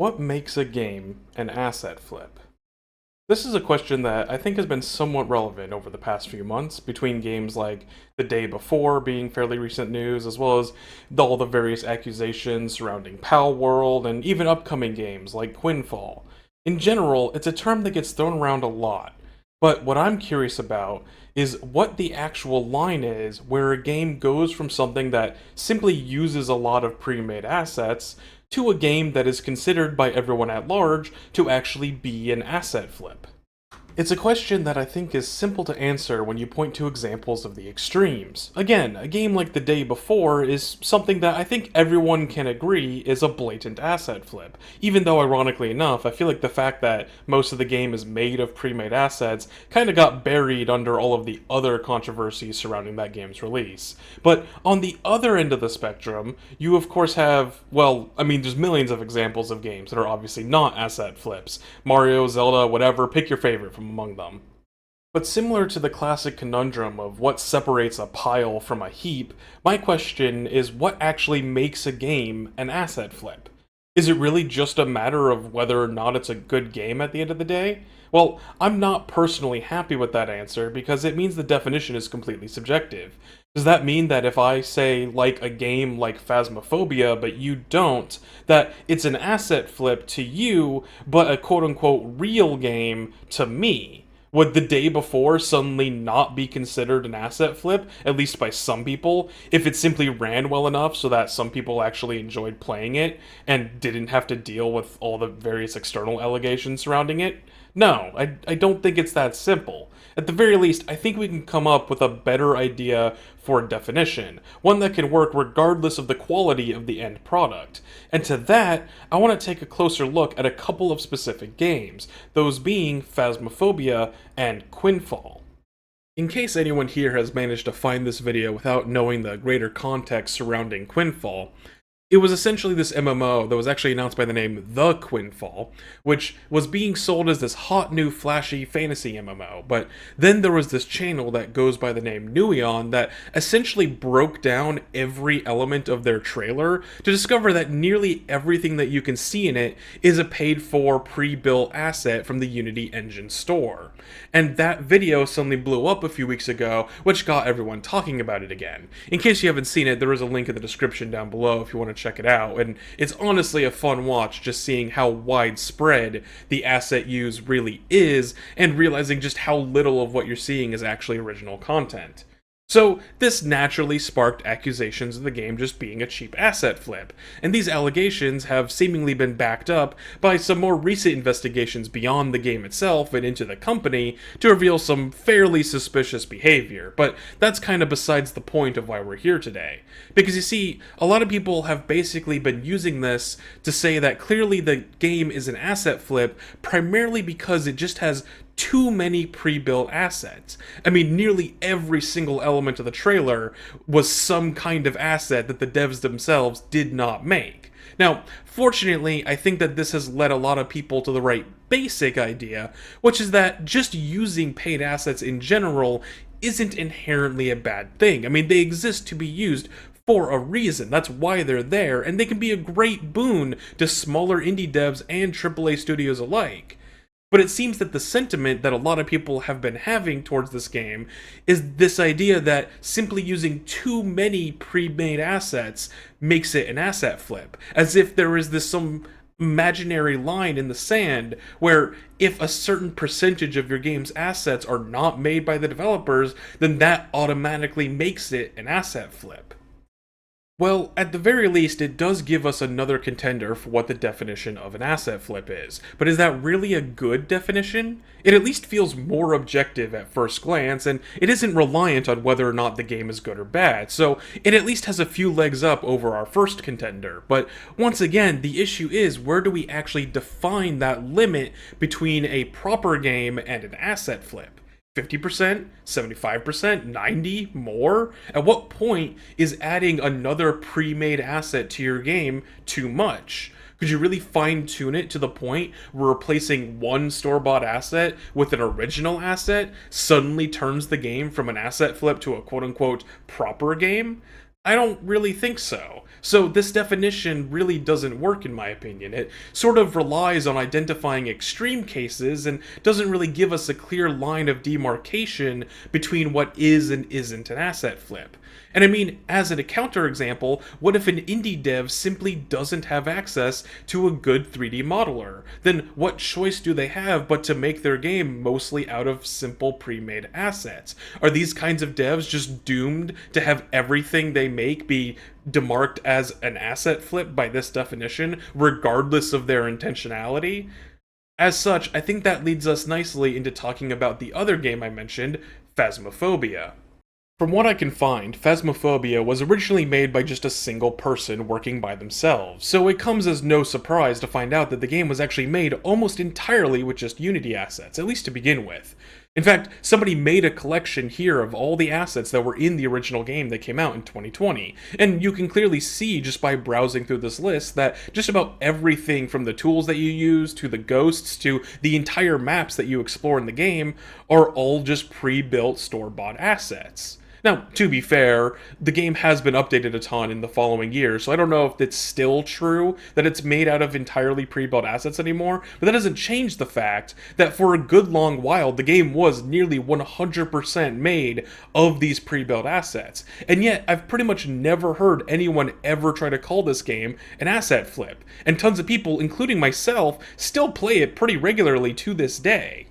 What makes a game an asset flip? This is a question that I think has been somewhat relevant over the past few months, between games like The Day Before being fairly recent news, as well as all the various accusations surrounding Pal World, and even upcoming games like Quinfall. In general, it's a term that gets thrown around a lot, but what I'm curious about is what the actual line is where a game goes from something that simply uses a lot of pre-made assets to a game that is considered by everyone at large to actually be an asset flip. It's a question that I think is simple to answer when you point to examples of the extremes. Again, a game like The Day Before is something that I think everyone can agree is a blatant asset flip. Even though, ironically enough, I feel like the fact that most of the game is made of pre-made assets kind of got buried under all of the other controversies surrounding that game's release. But on the other end of the spectrum, you of course have, well, I mean, there's millions of examples of games that are obviously not asset flips. Mario, Zelda, whatever, pick your favorite from among them. But similar to the classic conundrum of what separates a pile from a heap, my question is what actually makes a game an asset flip? Is it really just a matter of whether or not it's a good game at the end of the day? Well, I'm not personally happy with that answer because it means the definition is completely subjective. Does that mean that if I say like a game like Phasmophobia but you don't, that it's an asset flip to you but a quote unquote real game to me? Would The Day Before suddenly not be considered an asset flip, at least by some people, if it simply ran well enough so that some people actually enjoyed playing it and didn't have to deal with all the various external allegations surrounding it? No, I don't think it's that simple. At the very least, I think we can come up with a better idea for a definition, one that can work regardless of the quality of the end product. And to that, I want to take a closer look at a couple of specific games, those being Phasmophobia and Quinfall. In case anyone here has managed to find this video without knowing the greater context surrounding Quinfall, it was essentially this MMO that was actually announced by the name The Quinfall, which was being sold as this hot new flashy fantasy MMO, but then there was this channel that goes by the name Nuion that essentially broke down every element of their trailer to discover that nearly everything that you can see in it is a paid-for, pre-built asset from the Unity Engine store. And that video suddenly blew up a few weeks ago, which got everyone talking about it again. In case you haven't seen it, there is a link in the description down below if you want to check it out, and it's honestly a fun watch just seeing how widespread the asset use really is and realizing just how little of what you're seeing is actually original content. So this naturally sparked accusations of the game just being a cheap asset flip, and these allegations have seemingly been backed up by some more recent investigations beyond the game itself and into the company to reveal some fairly suspicious behavior, but that's kind of besides the point of why we're here today. Because you see, a lot of people have basically been using this to say that clearly the game is an asset flip primarily because it just has too many pre-built assets. I mean, nearly every single element of the trailer was some kind of asset that the devs themselves did not make. Now, fortunately, I think that this has led a lot of people to the right basic idea, which is that just using paid assets in general isn't inherently a bad thing. I mean, they exist to be used for a reason. That's why they're there, and they can be a great boon to smaller indie devs and AAA studios alike. But it seems that the sentiment that a lot of people have been having towards this game is this idea that simply using too many pre-made assets makes it an asset flip, as if there is this some imaginary line in the sand where if a certain percentage of your game's assets are not made by the developers, then that automatically makes it an asset flip. Well, at the very least, it does give us another contender for what the definition of an asset flip is. But is that really a good definition? It at least feels more objective at first glance, and it isn't reliant on whether or not the game is good or bad, so it at least has a few legs up over our first contender. But once again, the issue is, where do we actually define that limit between a proper game and an asset flip? 50%, 75%, 90, more? At what point is adding another pre-made asset to your game too much? Could you really fine-tune it to the point where replacing one store-bought asset with an original asset suddenly turns the game from an asset flip to a quote-unquote proper game? I don't really think so. So this definition really doesn't work in my opinion. It sort of relies on identifying extreme cases and doesn't really give us a clear line of demarcation between what is and isn't an asset flip. And I mean, as a counterexample, what if an indie dev simply doesn't have access to a good 3D modeler? Then what choice do they have but to make their game mostly out of simple pre-made assets? Are these kinds of devs just doomed to have everything they make be demarked as an asset flip by this definition, regardless of their intentionality? As such, I think that leads us nicely into talking about the other game I mentioned, Phasmophobia. From what I can find, Phasmophobia was originally made by just a single person working by themselves, so it comes as no surprise to find out that the game was actually made almost entirely with just Unity assets, at least to begin with. In fact, somebody made a collection here of all the assets that were in the original game that came out in 2020, and you can clearly see just by browsing through this list that just about everything from the tools that you use, to the ghosts, to the entire maps that you explore in the game, are all just pre-built store-bought assets. Now, to be fair, the game has been updated a ton in the following years, so I don't know if it's still true that it's made out of entirely pre-built assets anymore, but that doesn't change the fact that for a good long while, the game was nearly 100% made of these pre-built assets. And yet, I've pretty much never heard anyone ever try to call this game an asset flip, and tons of people, including myself, still play it pretty regularly to this day.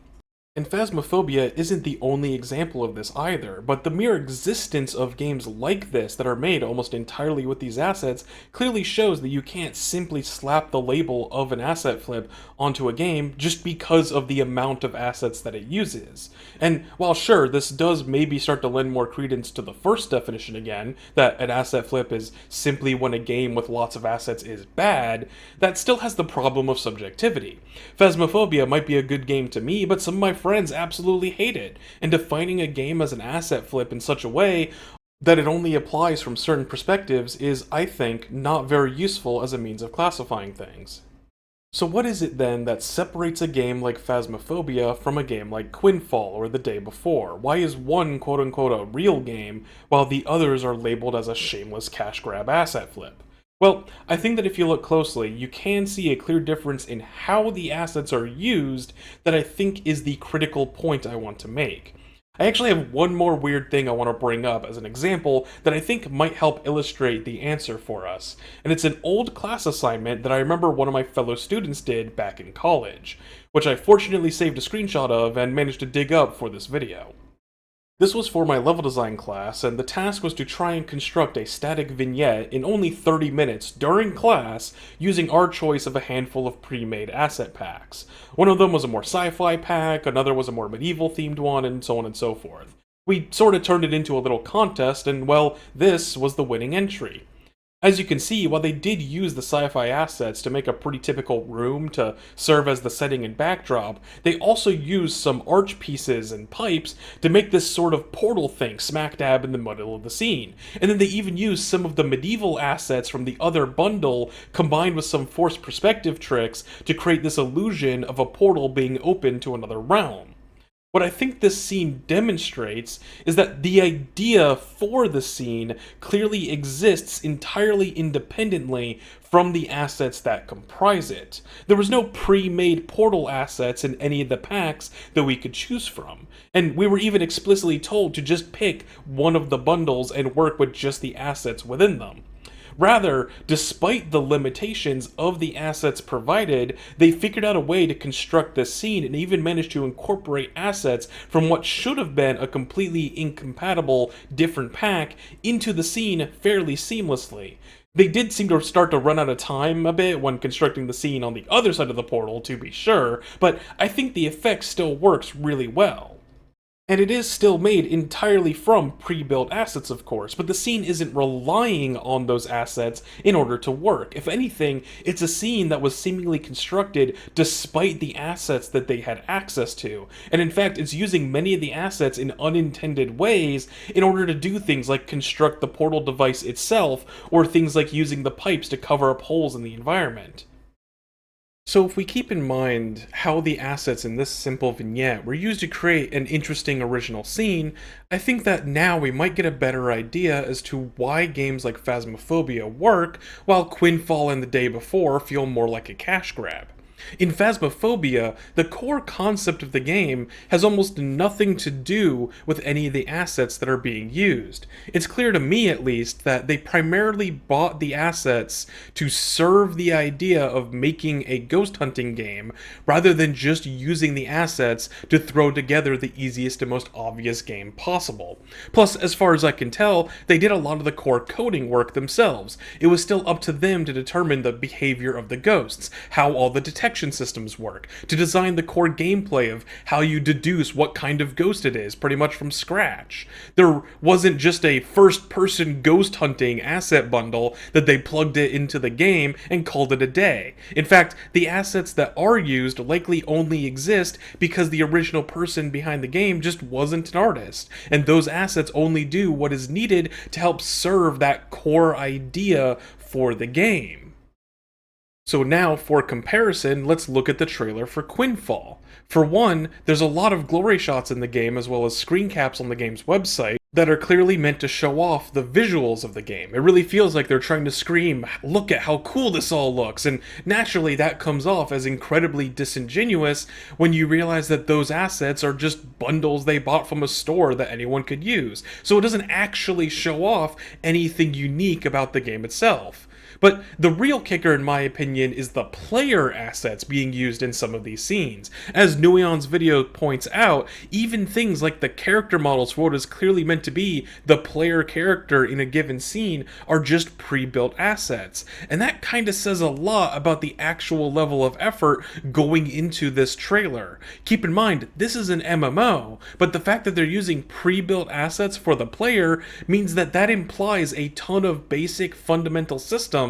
And Phasmophobia isn't the only example of this either, but the mere existence of games like this that are made almost entirely with these assets clearly shows that you can't simply slap the label of an asset flip onto a game just because of the amount of assets that it uses. And while sure, this does maybe start to lend more credence to the first definition again, that an asset flip is simply when a game with lots of assets is bad, that still has the problem of subjectivity. Phasmophobia might be a good game to me, but some of my friends absolutely hate it, and defining a game as an asset flip in such a way that it only applies from certain perspectives is, I think, not very useful as a means of classifying things. So what is it then that separates a game like Phasmophobia from a game like Quinfall or The Day Before? Why is one quote-unquote a real game, while the others are labeled as a shameless cash grab asset flip? Well, I think that if you look closely, you can see a clear difference in how the assets are used that I think is the critical point I want to make. I actually have one more weird thing I want to bring up as an example that I think might help illustrate the answer for us, and it's an old class assignment that I remember one of my fellow students did back in college, which I fortunately saved a screenshot of and managed to dig up for this video. This was for my level design class, and the task was to try and construct a static vignette in only 30 minutes during class using our choice of a handful of pre-made asset packs. One of them was a more sci-fi pack, another was a more medieval themed one, and so on and so forth. We sort of turned it into a little contest, and well, this was the winning entry. As you can see, while they did use the sci-fi assets to make a pretty typical room to serve as the setting and backdrop, they also used some arch pieces and pipes to make this sort of portal thing smack dab in the middle of the scene. And then they even used some of the medieval assets from the other bundle combined with some forced perspective tricks to create this illusion of a portal being open to another realm. What I think this scene demonstrates is that the idea for the scene clearly exists entirely independently from the assets that comprise it. There was no pre-made portal assets in any of the packs that we could choose from, and we were even explicitly told to just pick one of the bundles and work with just the assets within them. Rather, despite the limitations of the assets provided, they figured out a way to construct this scene and even managed to incorporate assets from what should have been a completely incompatible different pack into the scene fairly seamlessly. They did seem to start to run out of time a bit when constructing the scene on the other side of the portal, to be sure, but I think the effect still works really well. And it is still made entirely from pre-built assets, of course, but the scene isn't relying on those assets in order to work. If anything, it's a scene that was seemingly constructed despite the assets that they had access to. And in fact, it's using many of the assets in unintended ways in order to do things like construct the portal device itself, or things like using the pipes to cover up holes in the environment. So if we keep in mind how the assets in this simple vignette were used to create an interesting original scene, I think that now we might get a better idea as to why games like Phasmophobia work, while Quinfall and the Day Before feel more like a cash grab. In Phasmophobia, the core concept of the game has almost nothing to do with any of the assets that are being used. It's clear to me, at least, that they primarily bought the assets to serve the idea of making a ghost hunting game, rather than just using the assets to throw together the easiest and most obvious game possible. Plus, as far as I can tell, they did a lot of the core coding work themselves. It was still up to them to determine the behavior of the ghosts, how all the detection systems work, to design the core gameplay of how you deduce what kind of ghost it is, pretty much from scratch. There wasn't just a first-person ghost hunting asset bundle that they plugged it into the game and called it a day. In fact, the assets that are used likely only exist because the original person behind the game just wasn't an artist, and those assets only do what is needed to help serve that core idea for the game. So now, for comparison, let's look at the trailer for Quinfall. For one, there's a lot of glory shots in the game as well as screen caps on the game's website that are clearly meant to show off the visuals of the game. It really feels like they're trying to scream, look at how cool this all looks, and naturally that comes off as incredibly disingenuous when you realize that those assets are just bundles they bought from a store that anyone could use. So it doesn't actually show off anything unique about the game itself. But the real kicker, in my opinion, is the player assets being used in some of these scenes. As Nuion's video points out, even things like the character models for what is clearly meant to be the player character in a given scene are just pre-built assets. And that kinda says a lot about the actual level of effort going into this trailer. Keep in mind, this is an MMO, but the fact that they're using pre-built assets for the player means that that implies a ton of basic fundamental systems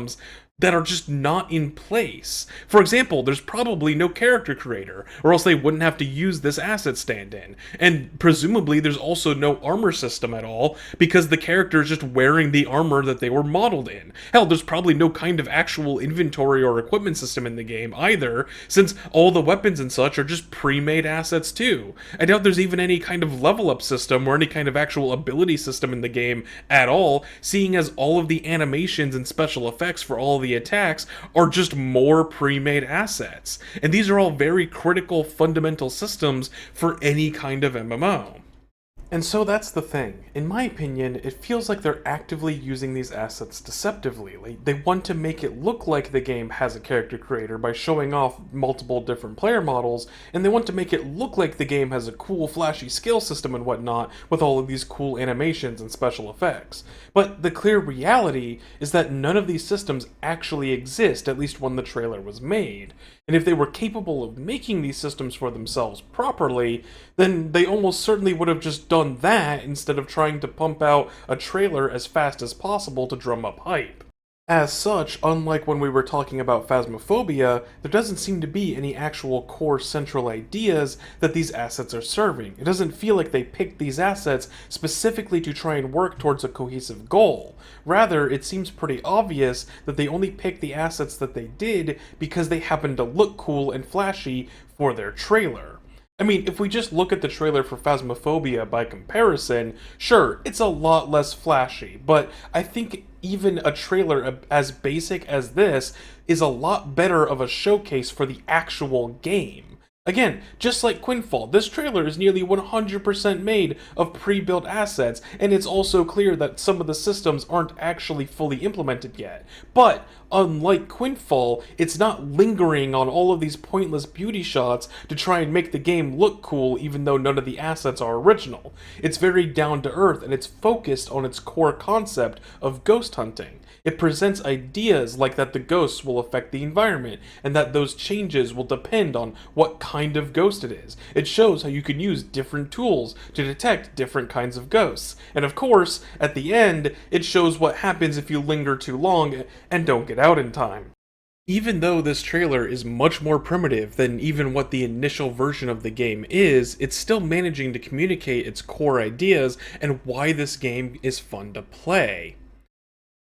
that are just not in place. For example, there's probably no character creator, or else they wouldn't have to use this asset stand-in. And presumably there's also no armor system at all, because the character is just wearing the armor that they were modeled in. Hell, there's probably no kind of actual inventory or equipment system in the game either, since all the weapons and such are just pre-made assets too. I doubt there's even any kind of level up system or any kind of actual ability system in the game at all, seeing as all of the animations and special effects for all the attacks are just more pre-made assets. And these are all very critical fundamental systems for any kind of MMO. And so that's the thing. In my opinion, it feels like they're actively using these assets deceptively. Like, they want to make it look like the game has a character creator by showing off multiple different player models, and they want to make it look like the game has a cool, flashy skill system and whatnot with all of these cool animations and special effects. But the clear reality is that none of these systems actually exist, at least when the trailer was made. And if they were capable of making these systems for themselves properly, then they almost certainly would have just done that instead of trying to pump out a trailer as fast as possible to drum up hype. As such, unlike when we were talking about Phasmophobia, there doesn't seem to be any actual core central ideas that these assets are serving. It doesn't feel like they picked these assets specifically to try and work towards a cohesive goal. Rather, it seems pretty obvious that they only picked the assets that they did because they happened to look cool and flashy for their trailer. I mean, if we just look at the trailer for Phasmophobia by comparison, sure, it's a lot less flashy, but I think even a trailer as basic as this is a lot better of a showcase for the actual game. Again, just like Quinfall, this trailer is nearly 100% made of pre-built assets, and it's also clear that some of the systems aren't actually fully implemented yet. But, unlike Quinfall, it's not lingering on all of these pointless beauty shots to try and make the game look cool even though none of the assets are original. It's very down to earth, and it's focused on its core concept of ghost hunting. It presents ideas like that the ghosts will affect the environment, and that those changes will depend on what kind of ghost it is. It shows how you can use different tools to detect different kinds of ghosts. And of course, at the end, it shows what happens if you linger too long and don't get out in time. Even though this trailer is much more primitive than even what the initial version of the game is, it's still managing to communicate its core ideas and why this game is fun to play.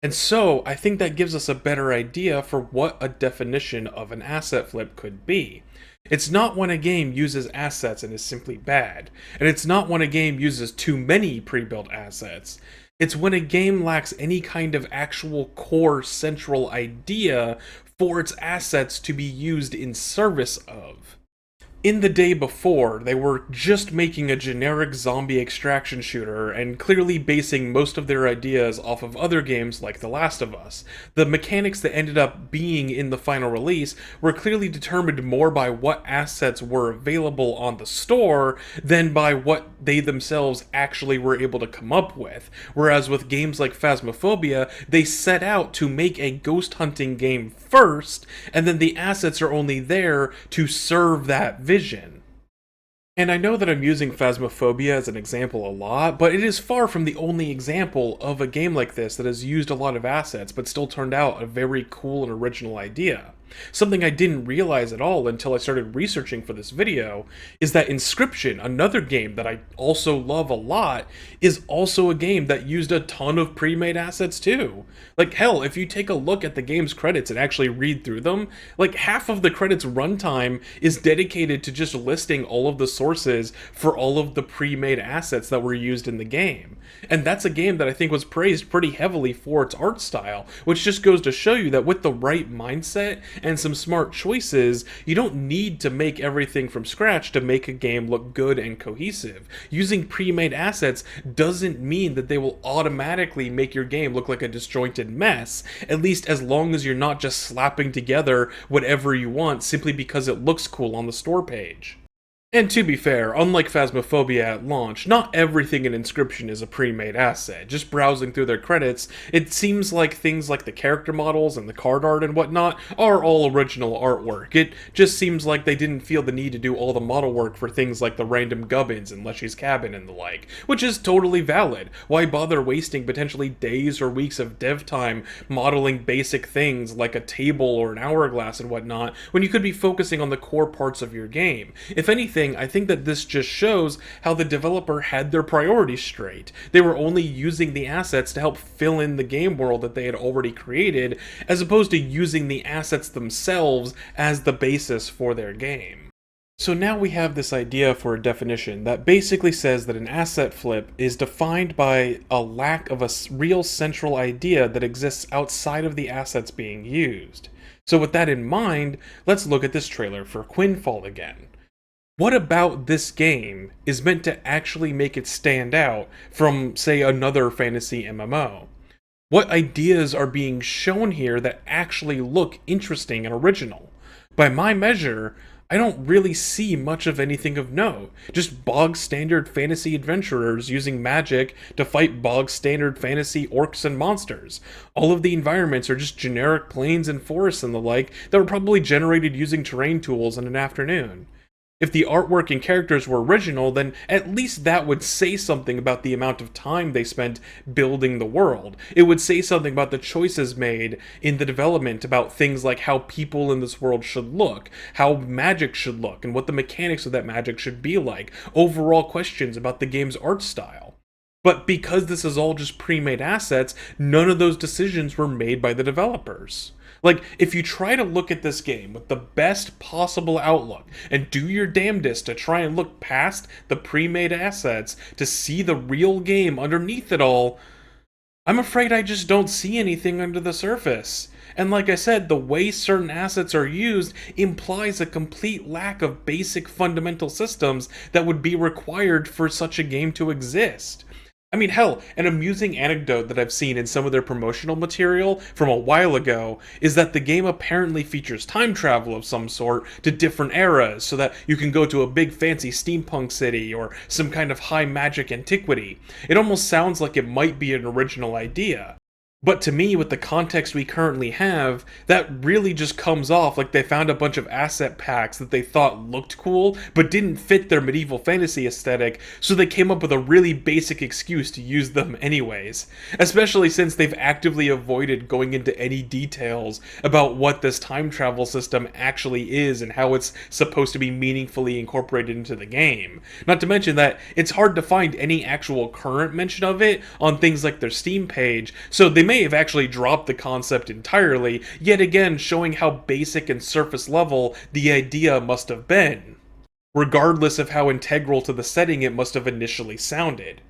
And so, I think that gives us a better idea for what a definition of an asset flip could be. It's not when a game uses assets and is simply bad, and it's not when a game uses too many pre-built assets. It's when a game lacks any kind of actual core central idea for its assets to be used in service of. In the day before, they were just making a generic zombie extraction shooter and clearly basing most of their ideas off of other games like The Last of Us. The mechanics that ended up being in the final release were clearly determined more by what assets were available on the store than by what they themselves actually were able to come up with. Whereas with games like Phasmophobia, they set out to make a ghost hunting game first, and then the assets are only there to serve that vision. And I know that I'm using Phasmophobia as an example a lot, but it is far from the only example of a game like this that has used a lot of assets but still turned out a very cool and original idea. Something I didn't realize at all until I started researching for this video is that Inscription, another game that I also love a lot, is also a game that used a ton of pre-made assets too. Like hell, if you take a look at the game's credits and actually read through them, like half of the credits runtime is dedicated to just listing all of the sources for all of the pre-made assets that were used in the game. And that's a game that I think was praised pretty heavily for its art style, which just goes to show you that with the right mindset and some smart choices, you don't need to make everything from scratch to make a game look good and cohesive. Using pre-made assets doesn't mean that they will automatically make your game look like a disjointed mess, at least as long as you're not just slapping together whatever you want simply because it looks cool on the store page. And to be fair, unlike Phasmophobia at launch, not everything in Inscription is a pre-made asset. Just browsing through their credits, it seems like things like the character models and the card art and whatnot are all original artwork. It just seems like they didn't feel the need to do all the model work for things like the random gubbins in Leshy's cabin and the like, which is totally valid. Why bother wasting potentially days or weeks of dev time modeling basic things like a table or an hourglass and whatnot, when you could be focusing on the core parts of your game? If anything, I think that this just shows how the developer had their priorities straight. They were only using the assets to help fill in the game world that they had already created, as opposed to using the assets themselves as the basis for their game. So now we have this idea for a definition that basically says that an asset flip is defined by a lack of a real central idea that exists outside of the assets being used. So with that in mind, let's look at this trailer for Quinfall again. What about this game is meant to actually make it stand out from, say, another fantasy MMO? What ideas are being shown here that actually look interesting and original? By my measure, I don't really see much of anything of note. Just bog-standard fantasy adventurers using magic to fight bog-standard fantasy orcs and monsters. All of the environments are just generic plains and forests and the like that were probably generated using terrain tools in an afternoon. If the artwork and characters were original, then at least that would say something about the amount of time they spent building the world. It would say something about the choices made in the development about things like how people in this world should look, how magic should look, and what the mechanics of that magic should be like. Overall questions about the game's art style. But because this is all just pre-made assets, none of those decisions were made by the developers. Like, if you try to look at this game with the best possible outlook and do your damnedest to try and look past the pre-made assets to see the real game underneath it all, I'm afraid I just don't see anything under the surface. And like I said, the way certain assets are used implies a complete lack of basic fundamental systems that would be required for such a game to exist. I mean, hell, an amusing anecdote that I've seen in some of their promotional material from a while ago is that the game apparently features time travel of some sort to different eras, so that you can go to a big fancy steampunk city or some kind of high magic antiquity. It almost sounds like it might be an original idea. But to me, with the context we currently have, that really just comes off like they found a bunch of asset packs that they thought looked cool, but didn't fit their medieval fantasy aesthetic, so they came up with a really basic excuse to use them anyways. Especially since they've actively avoided going into any details about what this time travel system actually is and how it's supposed to be meaningfully incorporated into the game. Not to mention that it's hard to find any actual current mention of it on things like their Steam page, so they may have actually dropped the concept entirely, yet again showing how basic and surface level the idea must have been, regardless of how integral to the setting it must have initially sounded.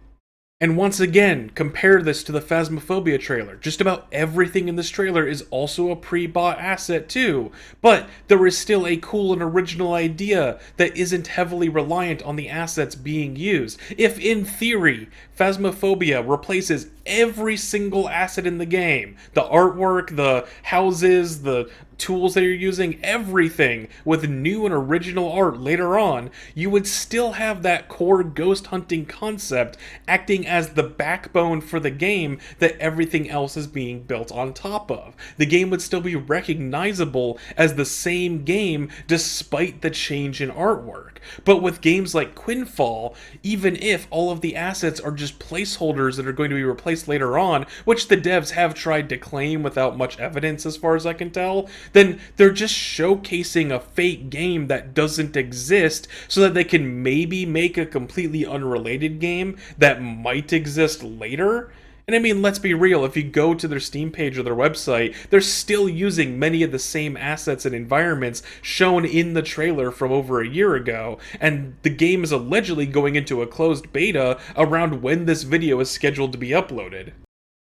And once again, compare this to the Phasmophobia trailer. Just about everything in this trailer is also a pre-bought asset too, but there is still a cool and original idea that isn't heavily reliant on the assets being used. If in theory, Phasmophobia replaces every single asset in the game, the artwork, the houses, the tools that you're using, everything, with new and original art later on, you would still have that core ghost hunting concept acting as the backbone for the game that everything else is being built on top of. The game would still be recognizable as the same game despite the change in artwork. But with games like Quinfall, even if all of the assets are just placeholders that are going to be replaced later on, which the devs have tried to claim without much evidence as far as I can tell, then they're just showcasing a fake game that doesn't exist so that they can maybe make a completely unrelated game that might exist later. And I mean, let's be real, if you go to their Steam page or their website, they're still using many of the same assets and environments shown in the trailer from over a year ago, and the game is allegedly going into a closed beta around when this video is scheduled to be uploaded.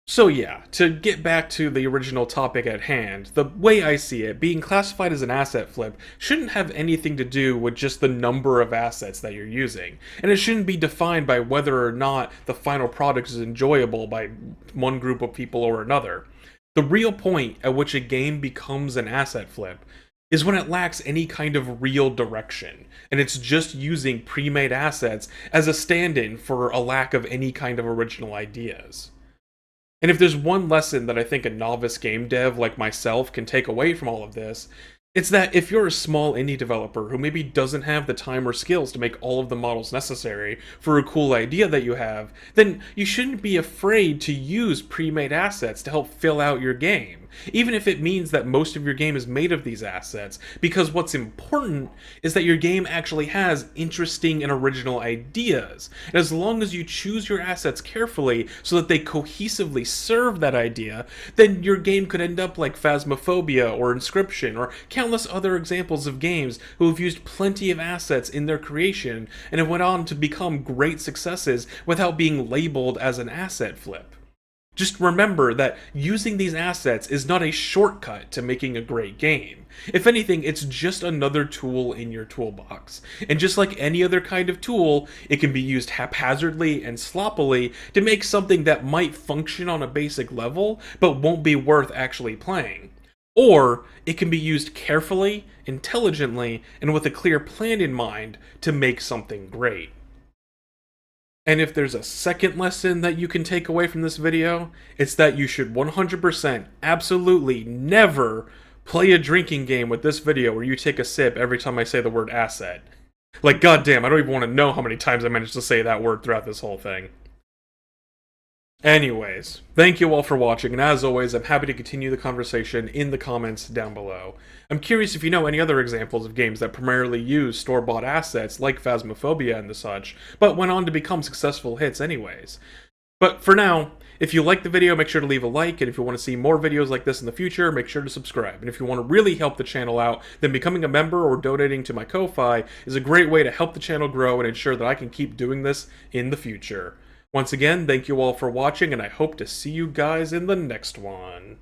So yeah, to get back to the original topic at hand, the way I see it, being classified as an asset flip shouldn't have anything to do with just the number of assets that you're using, and it shouldn't be defined by whether or not the final product is enjoyable by one group of people or another. The real point at which a game becomes an asset flip is when it lacks any kind of real direction, and it's just using pre-made assets as a stand-in for a lack of any kind of original ideas. And if there's one lesson that I think a novice game dev like myself can take away from all of this, it's that if you're a small indie developer who maybe doesn't have the time or skills to make all of the models necessary for a cool idea that you have, then you shouldn't be afraid to use pre-made assets to help fill out your game, even if it means that most of your game is made of these assets, because what's important is that your game actually has interesting and original ideas. And as long as you choose your assets carefully so that they cohesively serve that idea, then your game could end up like Phasmophobia or Inscription or countless other examples of games who have used plenty of assets in their creation and have went on to become great successes without being labeled as an asset flip. Just remember that using these assets is not a shortcut to making a great game. If anything, it's just another tool in your toolbox. And just like any other kind of tool, it can be used haphazardly and sloppily to make something that might function on a basic level, but won't be worth actually playing. Or it can be used carefully, intelligently, and with a clear plan in mind to make something great. And if there's a second lesson that you can take away from this video, it's that you should 100% absolutely never play a drinking game with this video where you take a sip every time I say the word asset. Like, goddamn, I don't even want to know how many times I managed to say that word throughout this whole thing. Anyways, thank you all for watching, and as always, I'm happy to continue the conversation in the comments down below. I'm curious if you know any other examples of games that primarily use store-bought assets like Phasmophobia and the such, but went on to become successful hits anyways. But for now, if you liked the video, make sure to leave a like, and if you want to see more videos like this in the future, make sure to subscribe. And if you want to really help the channel out, then becoming a member or donating to my Ko-Fi is a great way to help the channel grow and ensure that I can keep doing this in the future. Once again, thank you all for watching, and I hope to see you guys in the next one.